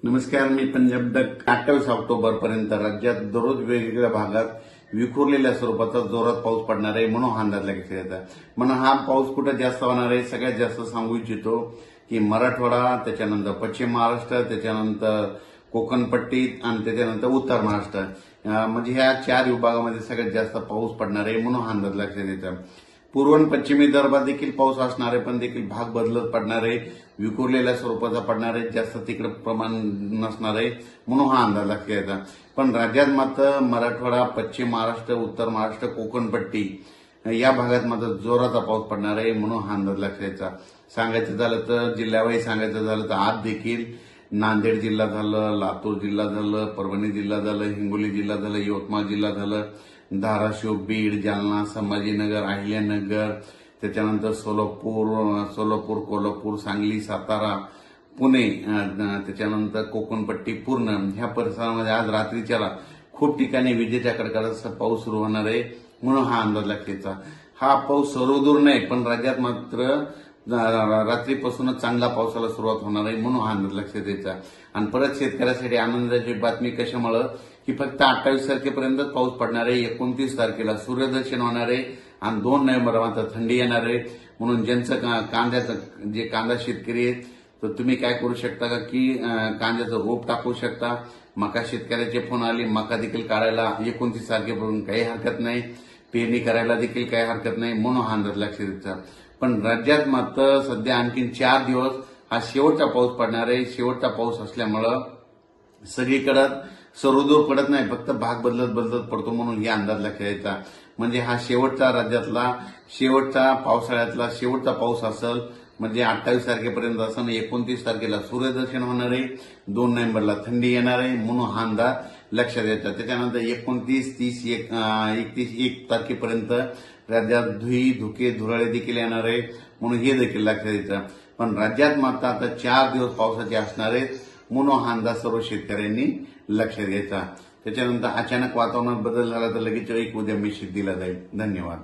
नमस्कार, मी Punjab duck. 28 October पर्यंत राज्यात दररोज वेगवेगळ्या भागात विखुरलेल्या स्वरूपाचा जोरात पाऊस पडणार आहे म्हणून हा अंदाज लागण्यात येत आहे. म्हणून हा पाऊस कुठे जास्त होणार आहे सगळ्यात जास्त सांगू इच्छितो की मराठवाडा, त्याच्यानंतर पश्चिम महाराष्ट्र, त्याच्यानंतर कोकण पट्टी आणि त्याच्यानंतर उत्तर महाराष्ट्र, म्हणजे ह्या 4 विभागामध्ये सगळ्यात जास्त पाऊस पडणार आहे म्हणून हा अंदाज लक्षात येतो. पूर्व आणि पश्चिमी विदर्भात देखील पाऊस असणार आहे, पण देखील भाग बदलत पडणार आहे, विखुरलेल्या स्वरूपाचा पडणार आहे, जास्त तिकडे प्रमाण नसणार आहे म्हणून हा अंदाज लक्षात येतो. पण राज्यात मात्र मराठवाडा, पश्चिम महाराष्ट्र, उत्तर महाराष्ट्र, कोकण पट्टी या भागात मात्र जोराचा पाऊस पडणार आहे म्हणून हा अंदाज लक्षात यायचा. सांगायचं झालं तर जिल्ह्यावाईज सांगायचं झालं तर आज देखील नांदेड जिल्हा झालं, लातूर जिल्हा झालं, परभणी जिल्हा झालं, हिंगोली जिल्हा झालं, यवतमाळ जिल्हा झालं, धाराशिव, बीड, जालना, संभाजीनगर, अहिल्यानगर, त्याच्यानंतर सोलापूर, कोल्हापूर, सांगली, सातारा, पुणे, त्याच्यानंतर कोकणपट्टी पूर्ण ह्या परिसरामध्ये आज रात्रीच्याला खूप ठिकाणी विजेच्या कडकडाटासह पाऊस सुरू होणार आहे म्हणून हा अंदाज लागतेचा. हा पाऊस सर्वदूर नाही, पण राज्यात मात्र रात्रीपासूनच चांगला पावसाला सुरुवात होणार आहे म्हणून हा अंदाज लक्षात यायचा. आणि परत शेतकऱ्यासाठी आनंदाची बातमी कशामुळे की फक्त 28 तारखेपर्यंतच पाऊस पडणार आहे. 29 तारखेला सूर्यदर्शन होणार आहे आणि 2 नोव्हेंबर मात्र थंडी येणार आहे. म्हणून ज्यांचं कांद्याचं जे कांदा शेतकरी आहेत तर तुम्ही काय करू शकता का की कांद्याचं रोप टाकू शकता. मका शेतकऱ्याचे फोन आले, मका देखील काढायला 29 तारखेपर्यंत काही हरकत नाही, पेरणी करायला देखील काही हरकत नाही म्हणून हा अंदाज लक्षात यायचा. पण राज्यात मात्र सध्या आणखीन 4 दिवस हा शेवटचा पाऊस पडणार आहे. शेवटचा पाऊस असल्यामुळं सगळीकडे सर्वदूर पडत नाही, फक्त भाग बदलत पडतो म्हणून हे अंदाज लक्षात यायचा. म्हणजे हा शेवटचा राज्यातला शेवटचा पावसाळ्यातला शेवटचा पाऊस असेल. म्हणजे 28 तारखेपर्यंत असं 29 तारखेला सूर्यदर्शन होणार आहे, 2 नोव्हेंबरला थंडी येणार आहे म्हणून हा अंदाज लक्षात यायचा. त्याच्यानंतर 29, 30, 1 तारखेपर्यंत राज्यात धुके धुराळे देखील येणार आहे म्हणून हे देखील लक्षात यायचं. पण राज्यात मात्र आता 4 दिवस पावसाचे असणार आहेत म्हणून हा अंदाज सर्व शेतकऱ्यांनी लक्षात घ्यायचा. त्याच्यानंतर अचानक वातावरणात बदल झाला तर लगेच एक उद्या मेसेज दिला जाईल. धन्यवाद.